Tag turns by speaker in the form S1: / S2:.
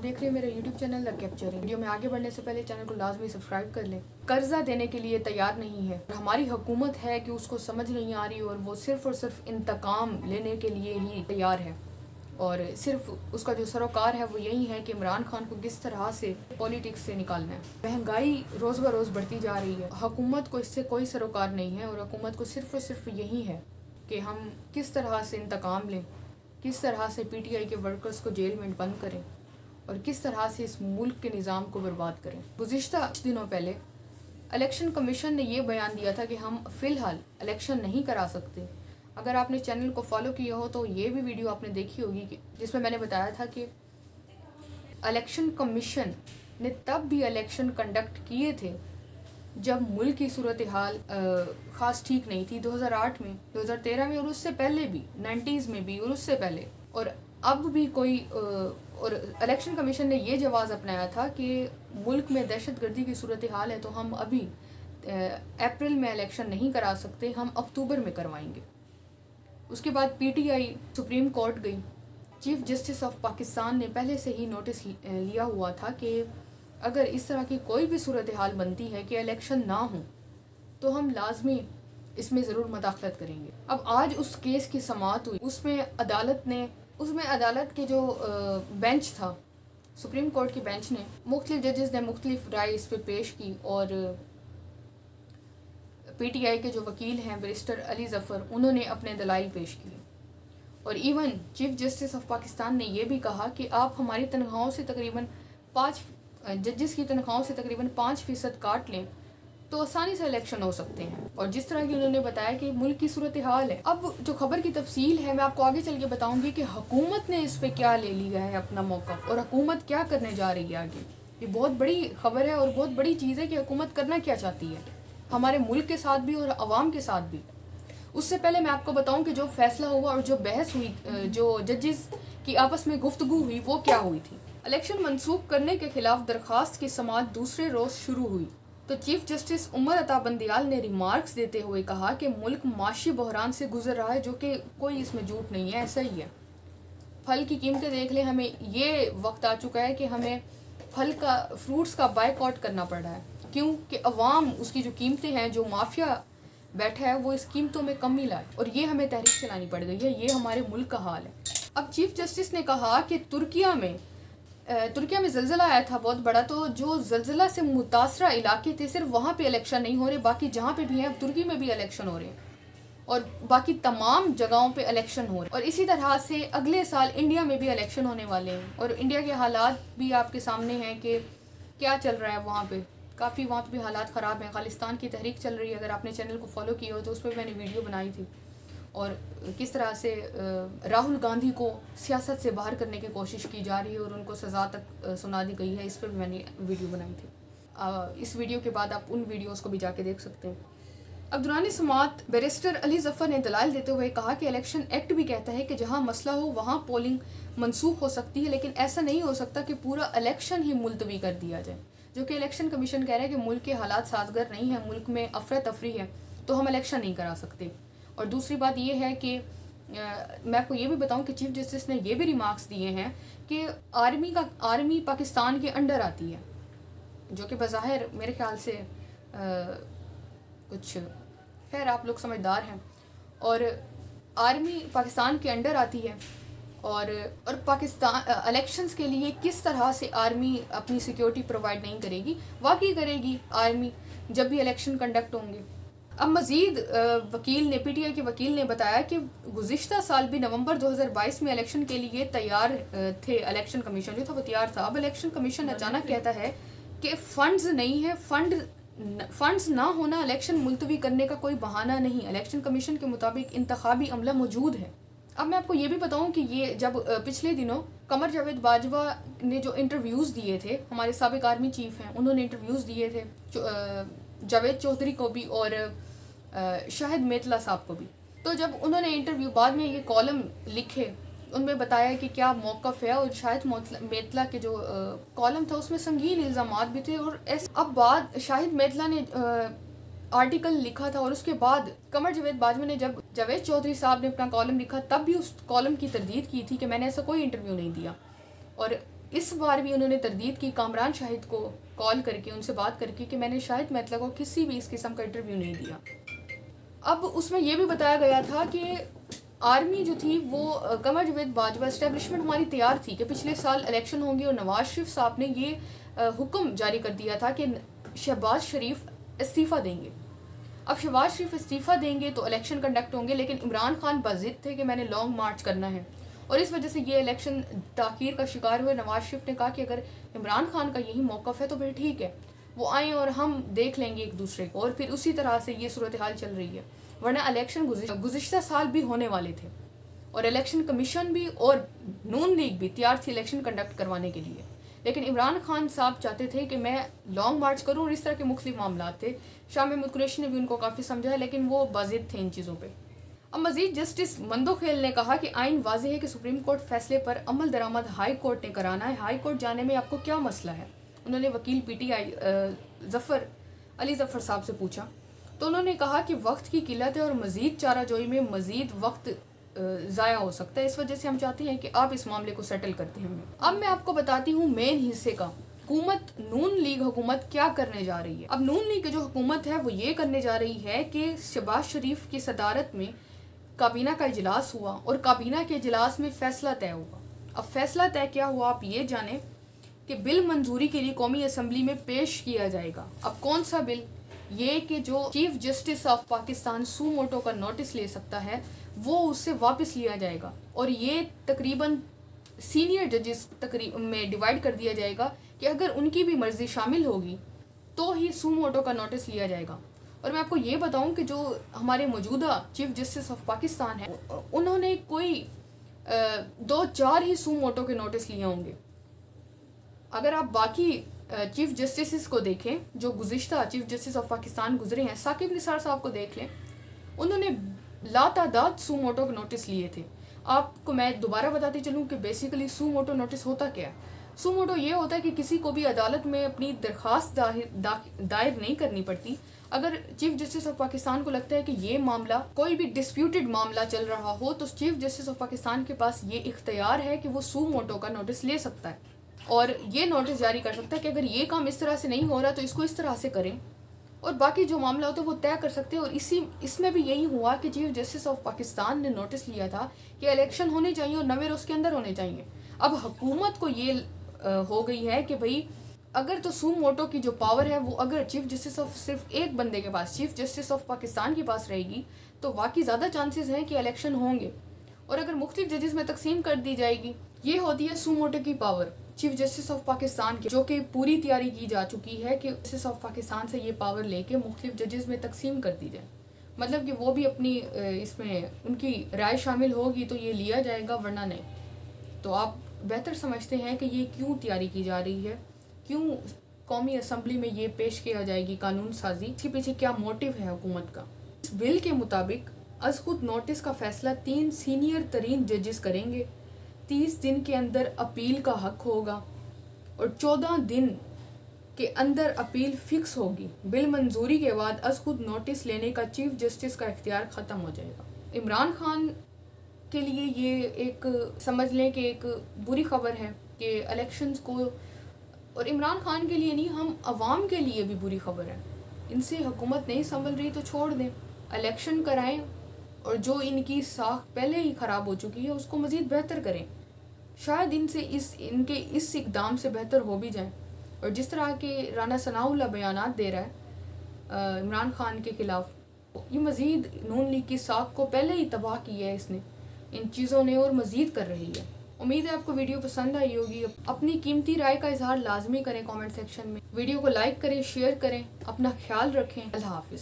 S1: देख रहे हैं मेरा YouTube channel the capture. Video में आगे बढ़ने से पहले चैनल को लाजमी सब्सक्राइब कर लें। कर्जा देने के लिए तैयार नहीं है, हमारी हुकूमत है कि उसको समझ नहीं आ रही और वो सिर्फ और सिर्फ इंतकाम लेने के लिए ही तैयार है। और सिर्फ उसका जो सरोकार है वो यही है कि इमरान खान को किस तरह से पॉलिटिक्स से निकालना है। महंगाई रोज़ ब रोज़ बढ़ती जा रही है, हुकूमत को इससे कोई सरोकार नहीं है और हुकूमत को सिर्फ और सिर्फ यही है कि हम किस तरह से इंतकाम लें, किस तरह से PTI के वर्कर्स को जेल में बंद करें और किस तरह से इस मुल्क के निज़ाम को बर्बाद करें। गुज़िश्ता कुछ दिनों पहले इलेक्शन कमीशन ने ये बयान दिया था कि हम फ़िलहाल इलेक्शन नहीं करा सकते। अगर आपने चैनल को फॉलो किया हो तो ये भी वीडियो आपने देखी होगी जिसमें मैंने बताया था कि इलेक्शन कमीशन ने तब भी इलेक्शन कंडक्ट किए थे जब मुल्क की सूरत हाल ख़ास ठीक नहीं थी। 2008 में, 2013 में और उससे पहले भी, 90s में भी और उससे पहले। और अब भी कोई और इलेक्शन कमीशन ने ये जवाब अपनाया था कि मुल्क में दहशतगर्दी की सूरत हाल है तो हम अभी अप्रैल में इलेक्शन नहीं करा सकते, हम अक्टूबर में करवाएंगे। उसके बाद PTI सुप्रीम कोर्ट गई। चीफ जस्टिस ऑफ पाकिस्तान ने पहले से ही नोटिस लिया हुआ था कि अगर इस तरह की कोई भी सूरत हाल बनती है कि इलेक्शन ना हो तो हम लाजमी इसमें ज़रूर मदाखलत करेंगे। अब आज उस केस की समाअत हुई, उसमें अदालत के जो बेंच था, सुप्रीम कोर्ट की बेंच ने, मुख्तलिफ जजेस ने मुख्तलिफ राय इस पर पेश की और PTI के जो वकील हैं बैरिस्टर अली ज़फ़र, उन्होंने अपने दलाइल पेश किए। और even chief justice of Pakistan ने यह भी कहा कि आप हमारी तनख्वाहों से तकरीबन जजेस की तनख्वाहों से तकरीबन 5% काट लें तो आसानी से इलेक्शन हो सकते हैं। और जिस तरह की उन्होंने बताया कि मुल्क की सूरत हाल है। अब जो खबर की तफसील है मैं आपको आगे चल के बताऊंगी कि हुकूमत ने इस पे क्या ले लिया है अपना मौका और हुकूमत क्या करने जा रही है आगे। ये बहुत बड़ी खबर है और बहुत बड़ी चीज़ है कि हुकूमत करना क्या चाहती है हमारे मुल्क के साथ भी और अवाम के साथ भी। उससे पहले मैं आपको बताऊं कि जो फैसला हुआ और जो बहस हुई, जो जजेस की आपस में गुफ्तगू हुई, वो क्या हुई थी। इलेक्शन मंसूख करने के खिलाफ दरख्वास्त की समाअत दूसरे रोज़ शुरू हुई तो चीफ जस्टिस उमर अता बंदियाल ने रिमार्क्स देते हुए कहा कि मुल्क माशी बहरान से गुजर रहा है, जो कि कोई इसमें झूठ नहीं है, ऐसा ही है। फल की कीमतें देख लें, हमें ये वक्त आ चुका है कि हमें फ्रूट्स का बायकॉट करना पड़ रहा है क्योंकि अवाम उसकी जो कीमतें हैं, जो माफिया बैठा है वो इस कीमतों में कमी लाए और ये हमें तहरीक चलानी पड़ गई है। ये हमारे मुल्क का हाल है। अब चीफ जस्टिस ने कहा कि तुर्किया में ज़लज़ला आया था बहुत बड़ा, तो जो ज़लज़ला से मुतासरा इलाके थे सिर्फ वहाँ पे इलेक्शन नहीं हो रहे, बाकी जहाँ पे भी हैं, अब तुर्की में भी इलेक्शन हो रहे हैं और बाकी तमाम जगहों पे इलेक्शन हो रहे हैं। और इसी तरह से अगले साल इंडिया में भी इलेक्शन होने वाले हैं और इंडिया के हालात भी आपके सामने हैं कि क्या चल रहा है वहाँ पे। काफ़ी वहाँ पे भी हालात ख़राब हैं। खालिस्तान की तहरीक चल रही है, अगर आपने चैनल को फॉलो किया हो तो उस पर मैंने वीडियो बनाई थी और किस तरह से राहुल गांधी को सियासत से बाहर करने की कोशिश की जा रही है और उनको सज़ा तक सुना दी गई है, इस पर भी मैंने वीडियो बनाई थी। इस वीडियो के बाद आप उन वीडियोस को भी जाके देख सकते हैं। अब दौरान समाअत बैरिस्टर अली ज़फ़र ने दलाल देते हुए कहा कि इलेक्शन एक्ट भी कहता है कि जहां मसला हो वहां पोलिंग मनसूख हो सकती है, लेकिन ऐसा नहीं हो सकता कि पूरा इलेक्शन ही मुलतवी कर दिया जाए, जो कि इलेक्शन कमीशन कह रहा है कि मुल्क के हालात साजगार नहीं है, मुल्क में अफरा तफरी है तो हम इलेक्शन नहीं करा सकते। और दूसरी बात यह है कि मैं आपको ये भी बताऊं कि चीफ जस्टिस ने ये भी रिमार्क्स दिए हैं कि आर्मी पाकिस्तान के अंडर आती है, जो कि बज़ाहिर मेरे ख्याल से कुछ खैर आप लोग समझदार हैं। और आर्मी पाकिस्तान के अंडर आती है और पाकिस्तान इलेक्शंस के लिए किस तरह से आर्मी अपनी सिक्योरिटी प्रोवाइड नहीं करेगी, वाकई करेगी आर्मी जब भी इलेक्शन कंडक्ट होंगे। अब मज़ीद वकील ने, PTI के वकील ने बताया कि गुज़िश्ता साल भी नवंबर 2022 में इलेक्शन के लिए तैयार थे, इलेक्शन कमीशन जो था वो तैयार था। अब इलेक्शन कमीशन अचानक कहता है कि फ़ंड्स नहीं है, फंड्स ना होना इलेक्शन मुलतवी करने का कोई बहाना नहीं। इलेक्शन कमीशन के मुताबिक इंतखाबी अमला मौजूद है। अब मैं आपको ये भी बताऊं कि ये जब पिछले दिनों कमर जावेद बाजवा ने जो इंटरव्यूज़ दिए थे, हमारे साबिक आर्मी चीफ हैं, उन्होंने इंटरव्यूज़ दिए थे जावेद चौधरी को भी और शाहिद मेतला साहब को भी। तो जब उन्होंने इंटरव्यू बाद में ये कॉलम लिखे, उनमें बताया कि क्या मौक़िफ़ है और शाहिद मेतला के जो कॉलम था उसमें संगीन इल्ज़ामात भी थे। और अब बाद शाहिद मेतला ने आर्टिकल लिखा था और उसके बाद कमर जावेद बाजवा ने, जब जावेद चौधरी साहब ने अपना कॉलम लिखा, तब भी उस कॉलम की तरदीद की थी कि मैंने ऐसा कोई इंटरव्यू नहीं दिया। और इस बार भी उन्होंने तरदीद की कामरान शाहिद को कॉल करके उनसे बात करके कि मैंने शाहिद मैतला को किसी भी इस किस्म का इंटरव्यू नहीं दिया। अब उसमें यह भी बताया गया था कि आर्मी जो थी वो कमर जावेद बाजवा इस्टेब्लिशमेंट हमारी तैयार थी कि पिछले साल इलेक्शन होंगे और नवाज शरीफ साहब ने ये हुक्म जारी कर दिया था कि शहबाज शरीफ इस्तीफ़ा देंगे। अब शहबाज शरीफ इस्तीफ़ा देंगे तो इलेक्शन कंडक्ट होंगे, लेकिन इमरान खान बज़िद थे कि मैंने लॉन्ग मार्च करना है और इस वजह से ये इलेक्शन ताख़ीर का शिकार हुए। नवाज शरीफ ने कहा कि अगर इमरान खान का यही मौक़िफ़ है तो फिर ठीक है, वो आएँ और हम देख लेंगे एक दूसरे को, और फिर उसी तरह से ये सूरत हाल चल रही है। वरना इलेक्शन गुज़िश्ता साल भी होने वाले थे और इलेक्शन कमीशन भी और नून लीग भी तैयार थी इलेक्शन कंडक्ट करवाने के लिए, लेकिन इमरान खान साहब चाहते थे कि मैं लॉन्ग मार्च करूं और इस तरह के मुख्तलिफ मामला थे। शाह महमूद कुरैशी ने भी उनको काफ़ी समझाया, लेकिन वो बाज़िद थे इन चीज़ों पे। अब मज़ीद जस्टिस मंदोखेल ने कहा कि आइन वाज़ेह है कि सुप्रीम कोर्ट फैसले पर अमल दरामद हाई कोर्ट ने कराना है, हाई कोर्ट जाने में आपको क्या मसला है। उन्होंने वकील PTI अली ज़फ़र साहब से पूछा तो उन्होंने कहा कि वक्त की किल्लत है और मज़ीद चाराजोई में मज़ीद वक्त ज़ाया हो सकता है, इस वजह से हम चाहते हैं कि आप इस मामले को सेटल करते हैं हमें। अब मैं आपको बताती हूँ मेन हिस्से का, हुकूमत नून लीग हुकूमत क्या करने जा रही है। अब नून लीग की जो हुकूमत है वो ये करने जा रही है कि शहबाज शरीफ की सदारत में काबीना का इजलास हुआ और काबीना के इजलास में फ़ैसला तय हुआ। अब फैसला तय क्या हुआ आप ये जानें कि बिल मंजूरी के लिए कौमी असम्बली में पेश किया जाएगा। अब कौन सा बिल? ये कि जो चीफ जस्टिस ऑफ पाकिस्तान सू मोटो का नोटिस ले सकता है वो उससे वापस लिया जाएगा, और ये तकरीबन सीनियर जजेस में डिवाइड कर दिया जाएगा कि अगर उनकी भी मर्ज़ी शामिल होगी तो ही सू मोटो का नोटिस लिया जाएगा। और मैं आपको ये बताऊं कि जो हमारे मौजूदा चीफ जस्टिस ऑफ पाकिस्तान है उन्होंने कोई 2-4 ही सू मोटो के नोटिस लिए होंगे। अगर आप बाकी चीफ जस्टिस को देखें जो गुज़िश्ता चीफ जस्टिस ऑफ पाकिस्तान गुजरे हैं, साकिब निसार साहब को देख लें, उन्होंने लातादाद सू मोटो के नोटिस लिए थे। आपको मैं दोबारा बताती चलूँ कि बेसिकली सू मोटो नोटिस होता क्या है। सू मोटो ये होता है कि किसी को भी अदालत में अपनी दरख्वास्त दायर नहीं करनी पड़ती। अगर चीफ जस्टिस ऑफ पाकिस्तान को लगता है कि ये मामला कोई भी डिस्प्यूटेड मामला चल रहा हो तो चीफ जस्टिस ऑफ पाकिस्तान के पास ये इख्तियार है कि वो सू मोटो का नोटिस ले सकता है और ये नोटिस जारी कर सकता है कि अगर ये काम इस तरह से नहीं हो रहा तो इसको इस तरह से करें, और बाकी जो मामला होता है वो तय कर सकते हैं। और इसमें भी यही हुआ कि चीफ जस्टिस ऑफ पाकिस्तान ने नोटिस लिया था कि इलेक्शन होने चाहिए और 90 रोज़ के अंदर होने चाहिए। अब हुकूमत को ये हो गई है कि भाई अगर तो सू मोटो की जो पावर है वो अगर चीफ जस्टिस ऑफ सिर्फ एक बंदे के पास, चीफ जस्टिस ऑफ पाकिस्तान के पास रहेगी तो वाकई ज़्यादा चांसेस हैं कि इलेक्शन होंगे, और अगर मुख्तलिफ जजेस में तकसीम कर दी जाएगी। ये होती है सू मोटो की power chief justice of Pakistan की, जो कि पूरी तैयारी की जा चुकी है कि जस्टिस ऑफ पाकिस्तान से ये पावर लेके मुख्तलिफ जजेस में तकसीम कर दी जाए। मतलब कि वो भी अपनी इसमें उनकी राय शामिल होगी तो ये लिया जाएगा, वरना नहीं। तो आप बेहतर समझते हैं कि ये क्यों तैयारी की जा रही है, क्यों कौमी असम्बली में ये पेश किया जाएगी कानून साजी, इसके पीछे क्या मोटिव है हुकूमत का। इस बिल के मुताबिक अज खुद नोटिस का फैसला 3 सीनियर तरीन जजेस करेंगे, 30 दिन के अंदर अपील का हक होगा और 14 दिन के अंदर अपील फिक्स होगी। बिल मंजूरी के बाद अज खुद नोटिस लेने का चीफ जस्टिस का इख्तियार ख़त्म हो जाएगा। इमरान खान के लिए ये एक समझ लें कि एक बुरी खबर है कि इलेक्शंस को, और इमरान खान के लिए नहीं, हम अवाम के लिए भी बुरी खबर है। इनसे हुकूमत नहीं संभल रही तो छोड़ दें, इलेक्शन कराएं और जो इनकी साख पहले ही ख़राब हो चुकी है उसको मज़ीद बेहतर करें। शायद इनके इस इकदाम से बेहतर हो भी जाए। और जिस तरह के राना सनाउल्लाह बयानात दे रहा है इमरान खान के ख़िलाफ़, ये मज़ीद नून लीग की साख को पहले ही तबाह किया है इसने, इन चीज़ों ने, और मज़ीद कर रही है। उम्मीद है आपको वीडियो पसंद आई होगी। अपनी कीमती राय का इजहार लाजमी करें कमेंट सेक्शन में। वीडियो को लाइक करें, शेयर करें, अपना ख्याल रखें। अल्लाह हाफिज़।